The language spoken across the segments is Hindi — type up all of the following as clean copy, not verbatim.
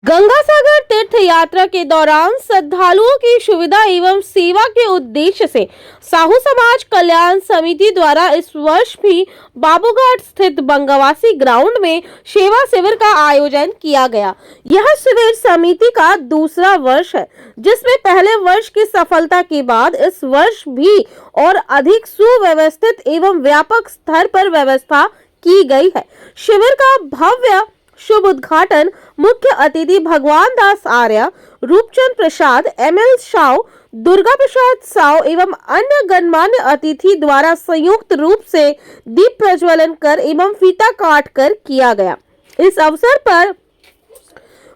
गंगा सागर तीर्थ यात्रा के दौरान श्रद्धालुओं की सुविधा एवं सेवा के उद्देश्य से साहू समाज कल्याण समिति द्वारा इस वर्ष भी बाबूघाट स्थित बंगावासी ग्राउंड में सेवा शिविर का आयोजन किया गया। यह शिविर समिति का दूसरा वर्ष है, जिसमें पहले वर्ष की सफलता के बाद इस वर्ष भी और अधिक सुव्यवस्थित एवं व्यापक स्तर पर व्यवस्था की गई है। शिविर का भव्य शुभ उद्घाटन मुख्य अतिथि भगवान दास आर्य, रूपचंद प्रसाद, एमएल साव, दुर्गा प्रसाद साव एवं अन्य गणमान्य अतिथि द्वारा संयुक्त रूप से दीप प्रज्वलन कर एवं फीता काट कर किया गया। इस अवसर पर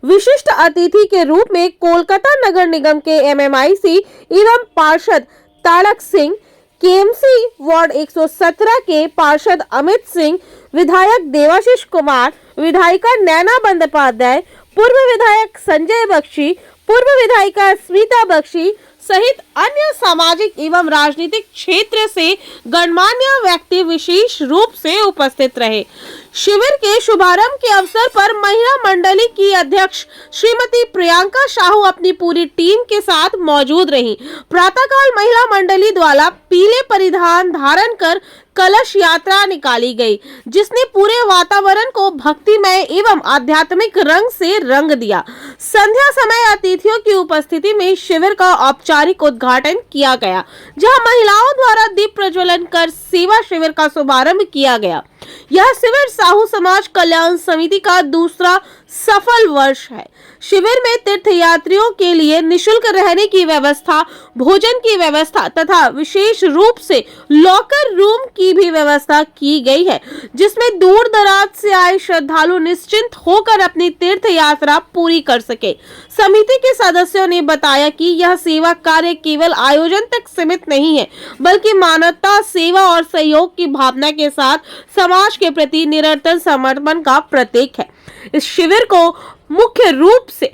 विशिष्ट अतिथि के रूप में कोलकाता नगर निगम के एमएमआईसी एवं पार्षद तारक सिंह, केएमसी वार्ड 117 के पार्षद अमित सिंह, विधायक देवाशीष कुमार, विधायिका नैना बंदोपाध्याय, पूर्व विधायक संजय बख्शी, पूर्व विधायिका स्मिता बख्शी सहित अन्य सामाजिक एवं राजनीतिक क्षेत्र से गणमान्य व्यक्ति विशेष रूप से उपस्थित रहे। शिविर के शुभारंभ के अवसर पर महिला मंडली की अध्यक्ष श्रीमती प्रियंका साहू अपनी पूरी टीम के साथ मौजूद रही। प्रातःकाल महिला मंडली द्वारा पीले परिधान धारण कर कलश यात्रा निकाली गई, जिसने पूरे वातावरण को भक्तिमय एवं आध्यात्मिक रंग से रंग दिया। संध्या समय अतिथियों की उपस्थिति में शिविर का औपचारिक उद्घाटन किया गया, जहां महिलाओं द्वारा दीप प्रज्वलन कर सेवा शिविर का शुभारंभ किया गया। यह शिविर साहू समाज कल्याण समिति का दूसरा सफल वर्ष है। शिविर में तीर्थ यात्रियों के लिए निशुल्क रहने की व्यवस्था, भोजन की व्यवस्था तथा विशेष रूप से लॉकर रूम की भी व्यवस्था की गई है, जिसमें दूर दराज से आए श्रद्धालु निश्चिंत होकर अपनी तीर्थ यात्रा पूरी कर सके। समिति के सदस्यों ने बताया कि यह सेवा कार्य केवल आयोजन तक सीमित नहीं है, बल्कि मानवता, सेवा और सहयोग की भावना के साथ समाज के प्रति निरंतर समर्पण का प्रतीक है। इस शिविर को मुख्य रूप से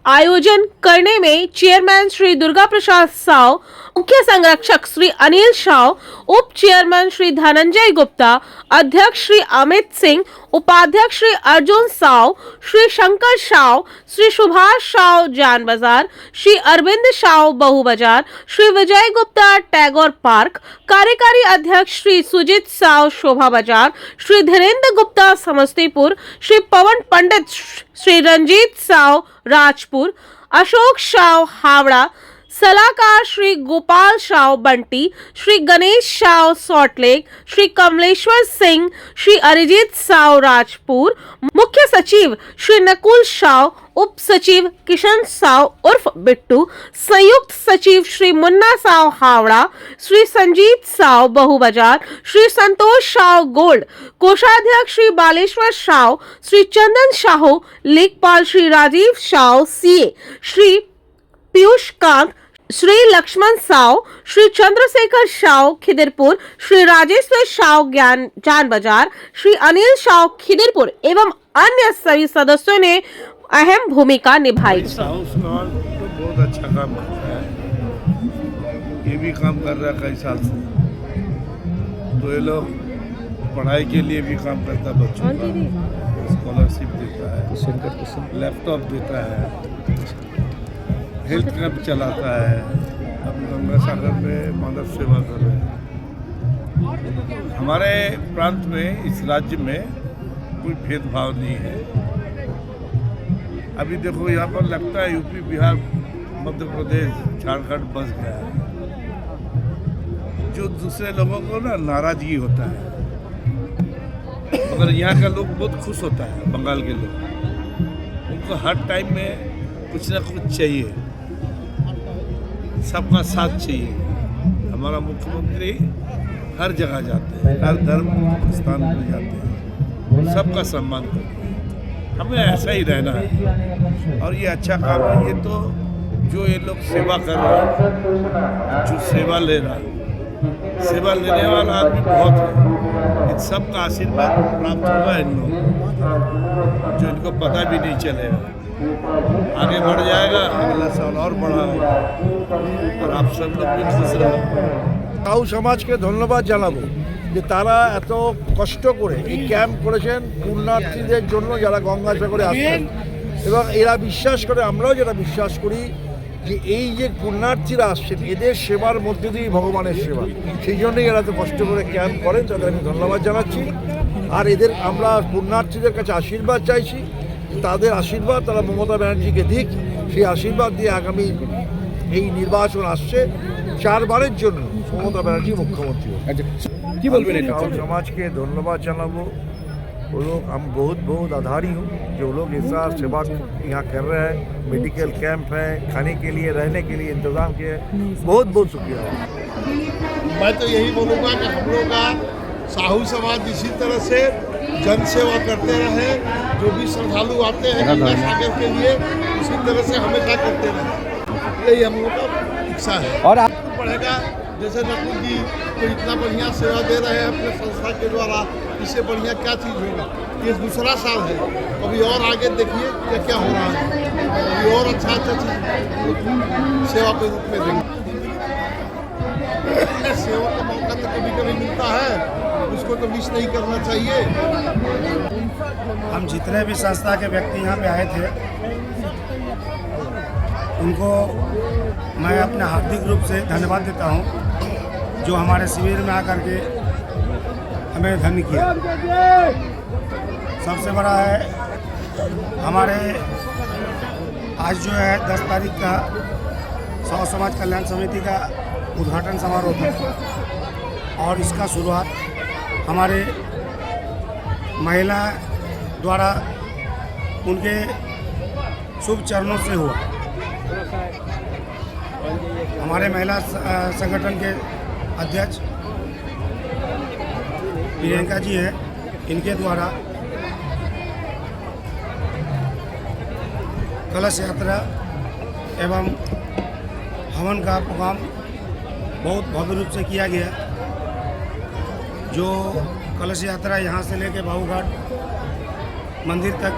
आयोजन करने में चेयरमैन श्री दुर्गा प्रसाद साव, मुख्य संरक्षक श्री अनिल साव, उप चेयरमैन श्री धनंजय गुप्ता, अध्यक्ष श्री अमित सिंह, उपाध्यक्ष श्री अर्जुन साव, श्री शंकर साव, श्री सुभाष साव जान बाजार, श्री अरविंद साव बहु बाजार, श्री विजय गुप्ता टैगोर पार्क, कार्यकारी अध्यक्ष श्री सुजीत साव शोभा बाजार, श्री धीरेन्द्र गुप्ता समस्तीपुर, श्री पवन पंडित, श्री रंजीत साव राजपुर, अशोक साव हावड़ा, सलाहकार श्री गोपाल साव बंटी, श्री गणेश साव सॉल्टलेक, श्री कमलेश्वर सिंह, श्री अरिजीत साव राजपुर, मुख्य सचिव श्री नकुल साव, उप सचिव किशन साव उर्फ बिट्टू, संयुक्त सचिव श्री मुन्ना साव हावड़ा, श्री संजीत साव बहु बाजार, श्री संतोष साव गोल्ड, कोषाध्यक्ष श्री बालेश्वर साव, श्री चंदन साहू, लेखपाल श्री राजीव साव सीए, श्री पीयूष कांत, श्री लक्ष्मण साव, श्री चंद्रशेखर साव खिदिरपुर, श्री राजेश्वर साव जान बाजार, श्री अनिल साव खिदिरपुर एवं अन्य सभी सदस्यों ने अहम भूमिका निभाई। साहू समाज तो बहुत अच्छा काम करता है, ये भी काम कर रहा है कई साल से। तो ये लोग पढ़ाई के लिए भी काम करता है, बच्चों का स्कॉलरशिप देता है, लैपटॉप देता है, हेल्थ कैंप चलाता है। अब गंगा सागर में मानव सेवा कर रहे हैं। हमारे प्रांत में, इस राज्य में कोई भेदभाव नहीं है। अभी देखो यहाँ पर लगता है यूपी, बिहार, मध्य प्रदेश, झारखंड बस गया है। जो दूसरे लोगों को ना नाराजगी होता है, मगर यहाँ का लोग बहुत खुश होता है। बंगाल के लोग, उनको हर टाइम में कुछ ना कुछ चाहिए, सबका साथ चाहिए। हमारा मुख्यमंत्री हर जगह जाते हैं, हर धर्म स्थान पर जाते हैं, सबका सम्मान करते हैं। हमें ऐसा ही रहना है और ये अच्छा काम है। ये तो जो ये लोग सेवा कर रहे हैं, जो सेवा ले रहा है, सेवा लेने वाला आदमी बहुत है। इन सब का आशीर्वाद प्राप्त होगा इन लोग, जो इनको पता भी नहीं चलेगा। आगे बढ़ जाएगा, अगला साल और बढ़ाएगा और आप सब लोग भी खुश रहो। साहू समाजকে ধন্যবাদ জানাবো যে তারা এত কষ্ট করে এই ক্যাম্প করেছেন পুণ্যার্থীদের জন্য, যারা গঙ্গা সাগরে আসছেন এবং এরা বিশ্বাস করে, আমরাও যেটা বিশ্বাস করি যে এই যে পুণ্যার্থীরা আসছেন এদের সেবার মধ্যে দিয়েই ভগবানের সেবা, সেই জন্যই এরা তো কষ্ট করে ক্যাম্প করেন, তাদের আমি ধন্যবাদ জানাচ্ছি। আর এদের আমরা পুণ্যার্থীদের কাছে আশীর্বাদ চাইছি, তাদের আশীর্বাদ তারা মমতা ব্যানার্জিকে দিক, সেই আশীর্বাদ দিয়ে আগামী এই নির্বাচন আসছে 4 বারের জন্য মমতা ব্যানার্জি মুখ্যমন্ত্রী। কি বলবেন এটা? साहू समाज के धन्यवाद जनाबो। वो लोग हम बहुत बहुत आभारी हूँ जो लोग ऐसा सेवा यहाँ कर रहे हैं। मेडिकल कैंप है, खाने के लिए रहने के लिए इंतजाम किए, बहुत बहुत शुक्रिया। मैं तो यही बोलूँगा कि हम लोग का साहू समाज इसी तरह से जन सेवा करते रहे, जो भी श्रद्धालु आते हैं गंगा सागर के लिए उसी तरह से हमेशा करते रहे, यही हम लोग का इच्छा है। और आप बढ़ेगा जैसे नकुल जी को इतना बढ़िया सेवा दे रहे हैं अपने संस्था के द्वारा, इससे बढ़िया क्या चीज़ होगा। ये दूसरा साल है, अभी और आगे देखिए क्या क्या हो रहा है, अभी और अच्छा अच्छा चीज़ सेवा के रूप में देंगे। सेवा का मौका तो कभी कभी मिलता है, उसको तो मिस नहीं करना चाहिए। हम जितने भी संस्था के व्यक्ति यहाँ पे आए थे उनको मैं अपने हार्दिक रूप से धन्यवाद देता हूँ, जो हमारे शिविर में आकर के हमें धन्य किया। सबसे बड़ा है हमारे आज जो है 10 तारीख का साहू समाज कल्याण समिति का उद्घाटन समारोह था और इसका शुरुआत हमारे महिला द्वारा उनके शुभ चरणों से हुआ। हमारे महिला संगठन के अध्यक्ष प्रियंका जी हैं, इनके द्वारा कलश यात्रा एवं हवन का प्रोग्राम बहुत भव्य रूप से किया गया। जो कलश यात्रा यहाँ से लेके बाबूघाट मंदिर तक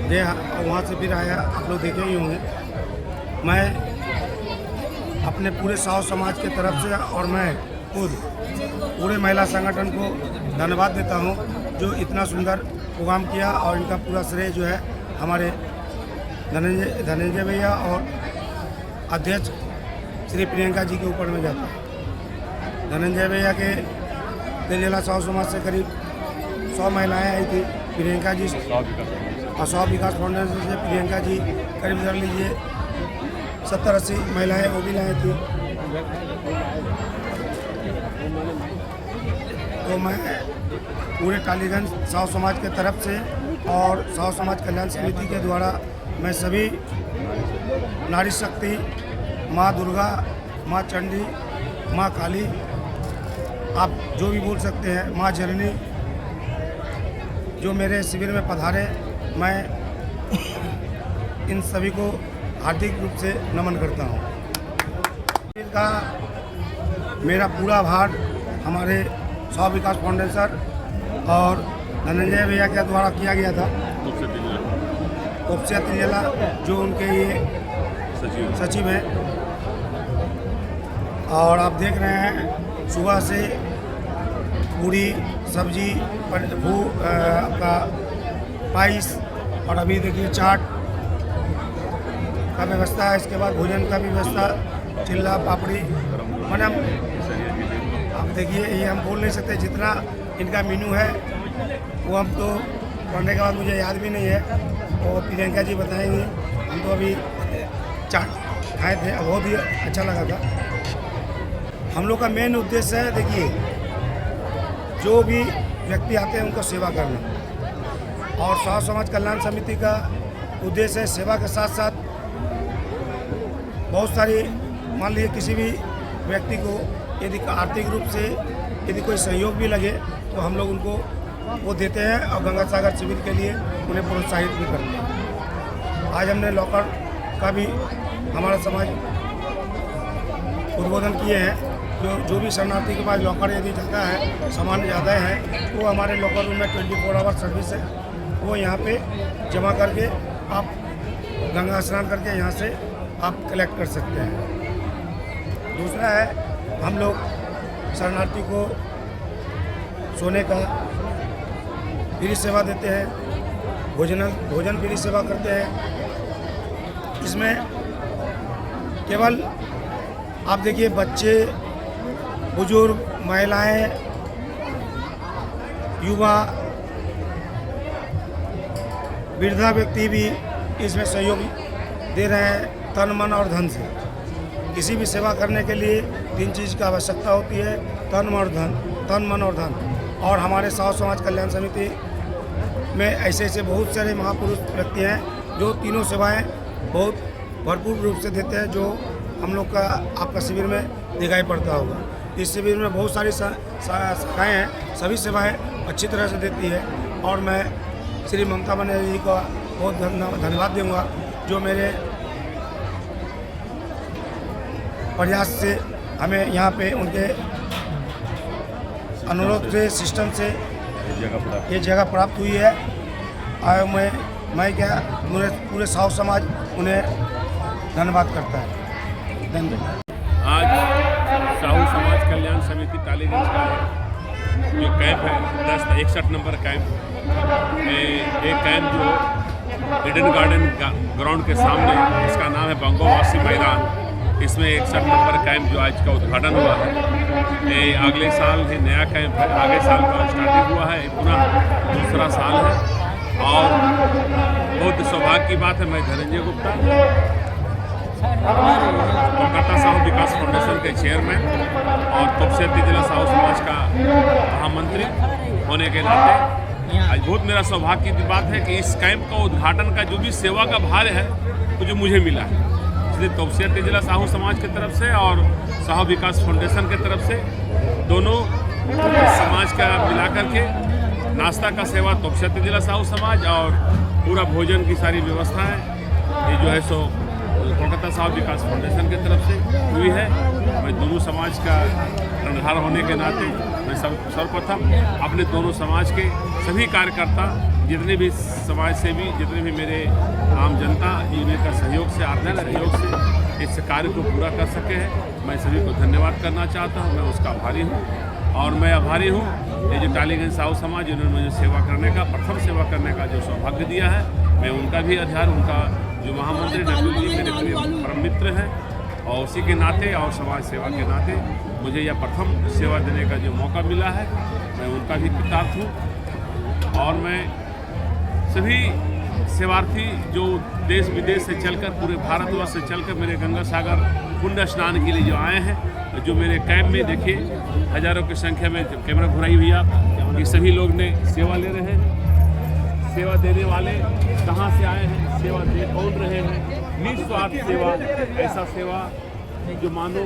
गया और वहाँ से फिर आया, आप लोग देखे ही होंगे। मैं अपने पूरे साहू समाज के तरफ से और मैं खुद पूरे महिला संगठन को धन्यवाद देता हूँ जो इतना सुंदर प्रोग्राम किया, और इनका पूरा श्रेय जो है हमारे धनंजय भैया और अध्यक्ष श्री प्रियंका जी के ऊपर में जाता है। धनंजय भैया के तेजिला साहू समाज से करीब 100 महिलाएं आई थी, प्रियंका जी और 100 विकास फाउंडेशन से प्रियंका जी करीब कर लीजिए 70-80 महिलाएं वो भी लाई थी। तो मैं पूरे टालीगंज साहू समाज के तरफ से और साहू समाज कल्याण समिति के द्वारा मैं सभी नारी शक्ति, माँ दुर्गा, माँ चंडी, माँ काली, आप जो भी बोल सकते हैं, माँ जननी, जो मेरे शिविर में पधारे, मैं इन सभी को हार्दिक रूप से नमन करता हूँ। इनका मेरा पूरा भार हमारे साहू विकास फाउंडेशन और धनंजय भैया के द्वारा किया गया था। उपसे तिजला जो उनके ये सचिव हैं, और आप देख रहे हैं सुबह से पूरी सब्जी आपका पाइस और अभी देखिए चाट का व्यवस्था है। इसके बाद भोजन का भी व्यवस्था, चिल्ला पापड़ी, मैंने आप देखिए ये हम बोल नहीं सकते जितना इनका मेन्यू है वो हम तो पढ़ने के बाद मुझे याद भी नहीं है, और प्रियंका जी बताएंगे। हम तो अभी चाट खाए थे, बहुत ही अच्छा लगा था। हम लोग का मेन उद्देश्य है, देखिए जो भी व्यक्ति आते हैं उनको सेवा करना, और साहू समाज कल्याण समिति का उद्देश्य है सेवा के साथ साथ बहुत सारी, मान लीजिए किसी भी व्यक्ति को यदि आर्थिक रूप से यदि कोई सहयोग भी लगे तो हम लोग उनको वो देते हैं, और गंगा सागर शिविर के लिए उन्हें प्रोत्साहित भी करते हैं। आज हमने लॉकर का भी हमारा समाज उद्बोधन किए हैं। जो भी शरणार्थी के पास लॉकर यदि जाता है, सामान ज़्यादा है, तो हमारे लॉकर रूम में 24 आवर सर्विस है, वो यहाँ पे जमा करके आप गंगा स्नान करके यहाँ से आप कलेक्ट कर सकते हैं। दूसरा है, हम लोग शरणार्थी को सोने का फ्री सेवा देते हैं, भोजन फ्री सेवा करते हैं, इसमें केवल आप देखिए बच्चे, बुजुर्ग, महिलाएं, युवा, वृद्धा व्यक्ति भी इसमें सहयोग दे रहे हैं तन मन और धन से। किसी भी सेवा करने के लिए 3 चीज़ की आवश्यकता होती है, तन मन और धन। और हमारे साहू समाज कल्याण समिति में ऐसे बहुत सारे महापुरुष व्यक्ति हैं जो तीनों सेवाएं बहुत भरपूर रूप से देते हैं, जो हम लोग का आपका शिविर में दिखाई पड़ता होगा। इस शिविर में बहुत सारी शाखाएँ हैं, सभी सेवाएं अच्छी तरह से देती है। और मैं श्री ममता बनर्जी जी का बहुत धन्यवाद दूंगा, जो मेरे प्रयास से हमें यहाँ पे उनके अनुरोध से, सिस्टम से ये जगह प्राप्त हुई है। और मैं क्या पूरे साहू समाज उन्हें धन्यवाद करता है। धन्यवाद। आज साहू समाज कल्याण समिति टालीगंज का जो कैंप है 61 नंबर कैंप, एक कैंप जो ईडन गार्डन ग्राउंड के सामने, इसका नाम है बंगोवासी मैदान, इसमें 61 नंबर कैंप जो आज का उद्घाटन हुआ है। ये अगले साल ही नया कैंप है, आगे साल का स्टार्टिंग हुआ है, पुनः दूसरा साल है। और बहुत सौभाग्य की बात है, मैं धनंजय गुप्ता, कोलकाता साहू विकास फाउंडेशन के चेयरमैन और तोपसेती जिला साहू समाज का महामंत्री होने के नाते आज बहुत मेरा सौभाग्य की बात है कि इस कैंप का उद्घाटन का जो भी सेवा का भार है वो जो मुझे मिला है, इसलिए तोपसेती जिला साहू समाज की तरफ से और साहू विकास फाउंडेशन की तरफ से दोनों समाज का मिलाकर के नाश्ता का सेवा तोपसेती जिला साहू समाज और पूरा भोजन की सारी व्यवस्थाएं ये जो है सो कोलकाता साहू विकास फाउंडेशन की तरफ से हुई है। मैं दोनों समाज का रणधार होने के नाते मैं सर्वप्रथम अपने दोनों समाज के सभी कार्यकर्ता, जितने भी समाज सेवी, जितने भी मेरे आम जनता, इनका सहयोग से, आर्थिक सहयोग से इस कार्य को पूरा कर सके हैं, मैं सभी को धन्यवाद करना चाहता हूँ। मैं उसका आभारी हूँ और मैं आभारी हूँ ये जो टालीगंज साहू समाज जिन्होंने मुझे सेवा करने का, प्रथम सेवा करने का जो सौभाग्य दिया है, मैं उनका भी आभार, उनका जो महामंत्री डब्ल्यू जी मेरे परम मित्र हैं और उसी के नाते और समाज सेवा के नाते मुझे यह प्रथम सेवा देने का जो मौका मिला है, मैं उनका भी कृतार्थ हूँ। और मैं सभी सेवार्थी जो देश विदेश से चलकर, पूरे भारतवर्ष से चलकर मेरे गंगा सागर पुण्य स्नान के लिए जो आए हैं, जो मेरे कैंप में देखिए हजारों की संख्या में, कैमरा घुराई हुई आप, ये सभी लोग ने सेवा ले रहे हैं। सेवा देने वाले कहाँ से आए हैं, सेवा दे कौन रहे हैं, निस्वार्थ सेवा, ऐसा सेवा जो मानो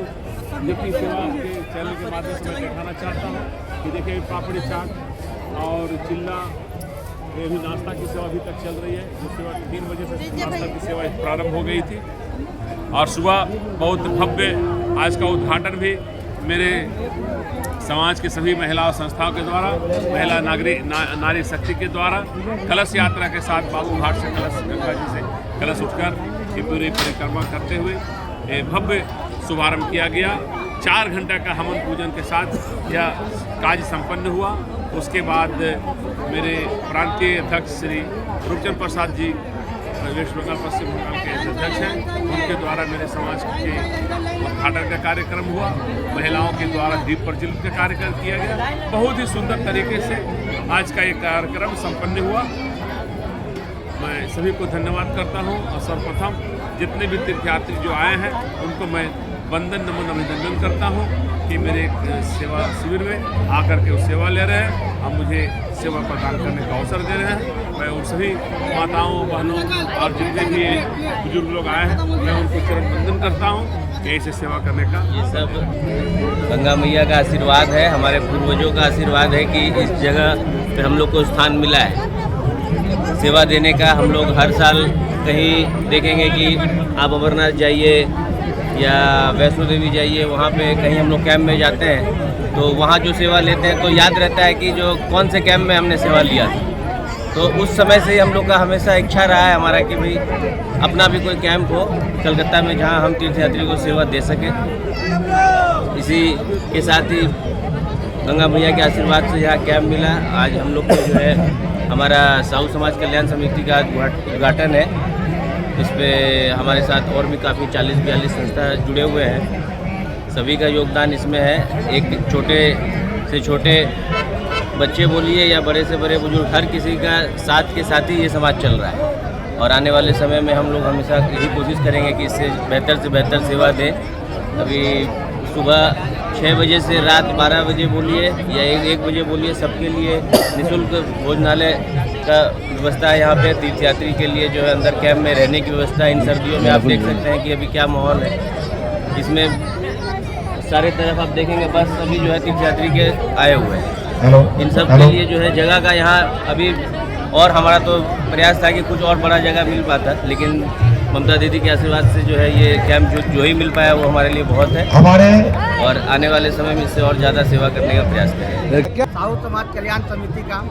जबकि सेवा के चैनल के माध्यम से मैं दिखाना चाहता हूँ कि देखिए पापड़ी चाट और चिल्ला, ये भी नाश्ता की सेवा अभी तक चल रही है। जो सेवा 3 बजे से नाश्ता की सेवा प्रारंभ हो गई थी और सुबह बहुत भव्य आज का उद्घाटन भी मेरे समाज के सभी महिला और संस्थाओं के द्वारा, महिला नारी शक्ति के द्वारा कलश यात्रा के साथ बाबू घाट से कलश, गंगा जी से कलश उठकर ये पूरी परिक्रमा करते हुए ये भव्य शुभारंभ किया गया। 4 घंटे का हवन पूजन के साथ यह कार्य संपन्न हुआ। उसके बाद मेरे प्रांतीय अध्यक्ष श्री रूपचंद प्रसाद जी, वेस्ट बंगाल पश्चिम बंगाल के अध्यक्ष हैं, उनके द्वारा मेरे समाज के उद्घाटन का कार्यक्रम हुआ। महिलाओं के द्वारा दीप प्रज्वलित का कार्यक्रम किया गया। बहुत ही सुंदर तरीके से आज का ये कार्यक्रम संपन्न हुआ। मैं सभी को धन्यवाद करता हूँ और सर्वप्रथम जितने भी तीर्थयात्री जो आए हैं उनको मैं वंदन नमन अभिनंदन करता हूँ कि मेरे सेवा शिविर में आकर के वो सेवा ले रहे हैं और मुझे सेवा प्रदान करने का अवसर दे रहे हैं। मैं उन सभी माताओं, बहनों और जितने भी बुजुर्ग लोग आए हैं मैं उनको चरण वंदन करता हूँ कि ऐसे सेवा करने का। ये सब गंगा मैया का आशीर्वाद है, हमारे पूर्वजों का आशीर्वाद है कि इस जगह पे हम लोग को स्थान मिला है सेवा देने का। हम लोग हर साल कहीं देखेंगे कि आप अमरनाथ जाइए या वैष्णो देवी जाइए, वहाँ पे कहीं हम लोग कैंप में जाते हैं तो वहाँ जो सेवा लेते हैं तो याद रहता है कि जो कौन से कैंप में हमने सेवा लिया था। तो उस समय से हम लोग का हमेशा इच्छा रहा है हमारा कि भाई अपना भी कोई कैंप हो कलकत्ता में जहाँ हम तीर्थयात्री को सेवा दे सकें। इसी के साथ ही गंगा मैया के आशीर्वाद से यहाँ कैंप मिला। आज हम लोग को जो है हमारा साहू समाज कल्याण समिति का उद्घाटन है इस पे हमारे साथ और भी काफ़ी 40-42 संस्था जुड़े हुए हैं। सभी का योगदान इसमें है। एक छोटे से छोटे बच्चे बोलिए या बड़े से बड़े बुजुर्ग, हर किसी का साथ के साथ ही ये समाज चल रहा है। और आने वाले समय में हम लोग हमेशा यही कोशिश करेंगे कि इससे बेहतर सेवा दें। अभी सुबह 6 बजे से रात 12 बजे बोलिए या 1 बजे बोलिए, सबके लिए निःशुल्क भोजनालय का व्यवस्था है यहाँ पे। तीर्थयात्री के लिए जो है अंदर कैंप में रहने की व्यवस्था। इन सर्दियों में आप देख सकते हैं कि अभी क्या माहौल है। इसमें सारे तरफ आप देखेंगे बस सभी जो है तीर्थयात्री के आए हुए हैं। इन सब के लिए जो है जगह का यहाँ अभी, और हमारा तो प्रयास था कि कुछ और बड़ा जगह मिल पाता, लेकिन ममता दीदी के आशीर्वाद से जो है ये कैंप जो ही मिल पाया वो हमारे लिए बहुत है। और आने वाले समय में इससे और ज़्यादा सेवा करने का प्रयास करेंगे। साहू समाज कल्याण समिति का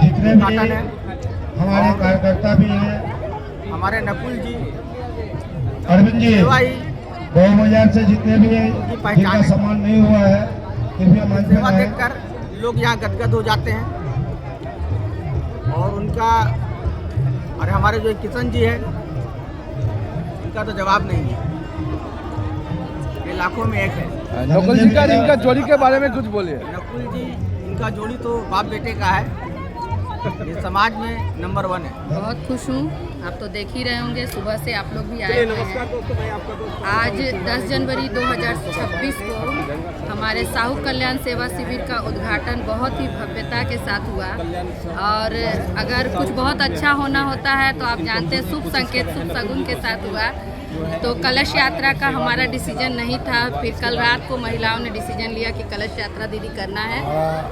जितने भी उद्घाटन है, हमारे कार्यकर्ता भी हैं, हमारे नकुल जी, अरविंद जी, सेवाई 2000 से जितने भी जिनका सम्मान नहीं हुआ है, कृपया मंच पर सेवा आएं। देखकर लोग यहाँ गदगद हो जाते हैं। और उनका, और हमारे जो किशन जी है, इनका तो जवाब नहीं है, ये लाखों में एक है। नकुल जी का इनका जोड़ी के बारे में कुछ बोलिए। नकुल जी, इनका जोड़ी तो बाप बेटे का है, ये समाज में नंबर 1 है। बहुत खुश हूँ। आप तो देख ही रहे होंगे, सुबह से आप लोग भी आए हुए हैं। आज 10 जनवरी 2026 को हमारे साहू कल्याण सेवा शिविर का उद्घाटन बहुत ही भव्यता के साथ हुआ। और अगर कुछ बहुत अच्छा होना होता है तो आप जानते हैं शुभ संकेत शुभ शगुन के साथ हुआ। तो कलश यात्रा का हमारा डिसीजन नहीं था, फिर कल रात को महिलाओं ने डिसीजन लिया कि कलश यात्रा दीदी करना है।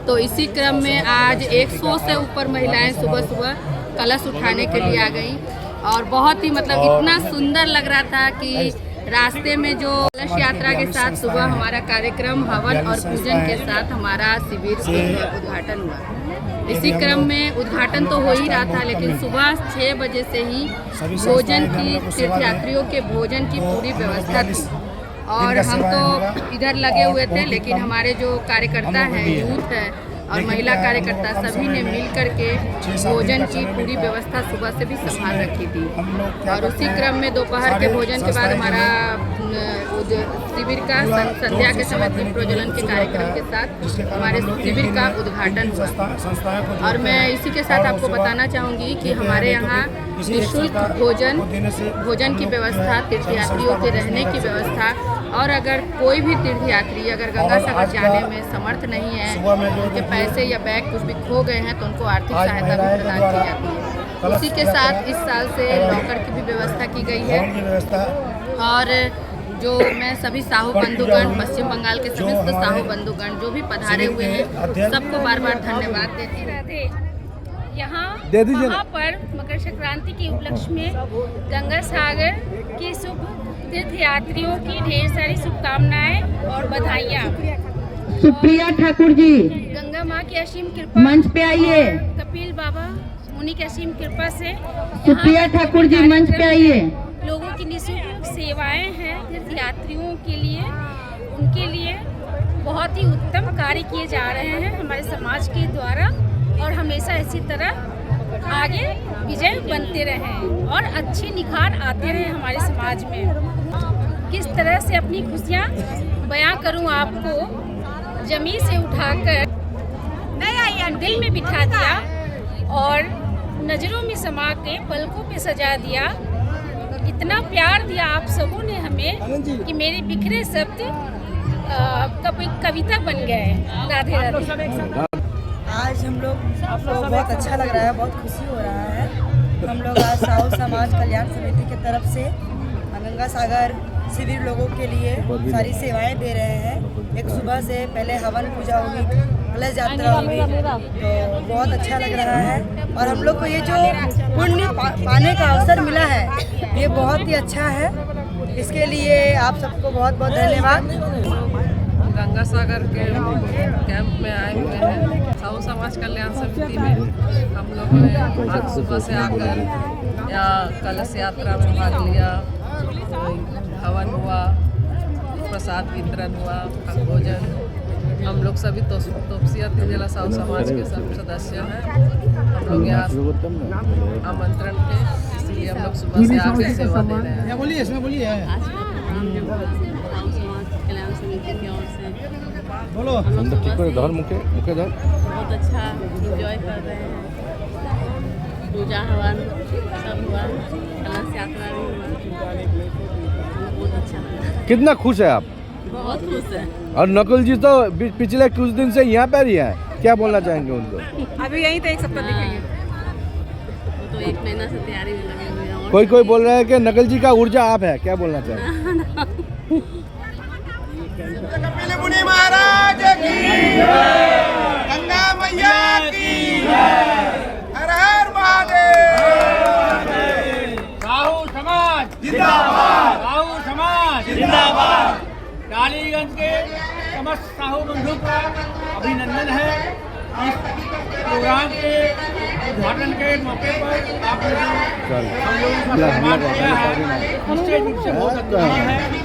तो इसी क्रम में आज 100 से ऊपर महिलाएं सुबह सुबह कलश उठाने के लिए आ गई। और बहुत ही मतलब इतना सुंदर लग रहा था कि रास्ते में जो कलश यात्रा के साथ सुबह हमारा कार्यक्रम हवन और पूजन के साथ हमारा शिविर उद्घाटन हुआ। इसी क्रम में उद्घाटन तो हो ही रहा था, लेकिन सुबह 6 बजे से ही भोजन की, तीर्थयात्रियों के भोजन की पूरी व्यवस्था थी। और हम तो इधर लगे हुए थे, लेकिन हमारे जो कार्यकर्ता हैं, यूथ है और महिला कार्यकर्ता, सभी ने मिल करके भोजन की पूरी व्यवस्था सुबह से भी संभाल रखी थी। और उसी क्रम में दोपहर के भोजन के बाद हमारा शिविर का संध्या के समय दीप प्रज्वलन के कार्यक्रम के साथ हमारे शिविर का उद्घाटन हुआ। और मैं इसी के साथ आपको बताना चाहूँगी कि हमारे यहाँ निःशुल्क भोजन की व्यवस्था, तीर्थयात्रियों के रहने की व्यवस्था, और अगर कोई भी तीर्थयात्री अगर गंगा सागर जाने में समर्थ नहीं है, उनके पैसे या बैग कुछ भी खो गए हैं, तो उनको आर्थिक सहायता भी प्रदान की जाती है। उसी के साथ इस साल से लॉकर की भी व्यवस्था की गई है। और जो मैं सभी साहू बंधुगण, पश्चिम बंगाल के समस्त साहू बंधुगण जो भी पधारे हुए हैं, सबको बार बार धन्यवाद देती हूँ। यहाँ पर मकर संक्रांति के उपलक्ष्य में गंगा सागर के शुभ तीर्थयात्रियों की ढेर सारी शुभकामनाएं और बधाइयाँ। सुप्रिया ठाकुर जी, गंगा माँ की असीम कृपा, मंच पे आइए। कपिल बाबा मुनि की असीम कृपा से सुप्रिया ठाकुर जी, मंच पे आइए। लोगों की निःशुल्क सेवाएं हैं तीर्थयात्रियों के लिए, उनके लिए बहुत ही उत्तम कार्य किए जा रहे हैं हमारे समाज के द्वारा। और हमेशा इसी तरह आगे विजय बनते रहें और अच्छे निखार आते रहें हमारे समाज में। किस तरह से अपनी खुशियाँ बयां करूं आपको, जमीन से उठाकर दिल में बिठा दिया और नज़रों में समा के पलकों पे सजा दिया। इतना प्यार दिया आप सबों ने हमें कि मेरे बिखरे शब्द कविता बन गए। राधे राधे। आज हम लोग को बहुत अच्छा लग रहा है, बहुत खुशी हो रहा है। हम लोग आज साहू समाज कल्याण समिति की तरफ से गंगा सागर शिविर लोगों के लिए सारी सेवाएं दे रहे हैं। एक सुबह से पहले हवन पूजा होगी, कलश यात्रा होगी, तो बहुत अच्छा लग रहा है। और हम लोग को ये जो पुण्य पाने का अवसर मिला है, ये बहुत ही अच्छा है। इसके लिए आप सबको बहुत बहुत धन्यवाद। गंगा सागर के कैंप में आए हुए हैं साहू समाज कल्याण समिति में। हम लोगों ने आज सुबह से आकर या कलश यात्रा में भाग लिया, हवन हुआ, प्रसाद वितरण हुआ, भोजन। हम लोग सभी तोपसिया जिला साहू समाज के सब सदस्य हैं। हम लोग यहाँ आमंत्रण थे, इसलिए हम लोग सुबह से आके सेवा दे रहे हैं। बोलिए इसमें बोलिए आज का प्रोग्राम जो हुआ साहू समाज कल्याण समिति की ओर से बोलो हम लोग सुबह से मुखे बहुत अच्छा इंजॉय कर रहे हैं। पूजा हवन सब हुआ, कलश यात्रा भी हुआ, बहुत अच्छा लगा। कितना खुश है आप? बहुत खुश है। और नकुल जी तो पिछले कुछ दिन से यहाँ पर ही हैं, क्या बोलना चाहेंगे उनको? अभी यहीं तो एक सप्ताह दिखेंगे, वो तो 1 महीना से तैयारी में लगे हुए हैं। कोई बोल रहा है कि नकुल जी का ऊर्जा आप है, क्या बोलना चाहेंगे? मुनि महाराज की गंगा मैया की हर हर महादेव। साहू समाज जिंदाबाद, साहू समाज जिंदाबाद। डालीगंज के समस्त साहू बंधु का अभिनंदन है। इस प्रोग्राम के उद्घाटन के मौके पर आपने हम लोगों का सम्मान किया है, निश्चित रूप से बहुत अच्छा है।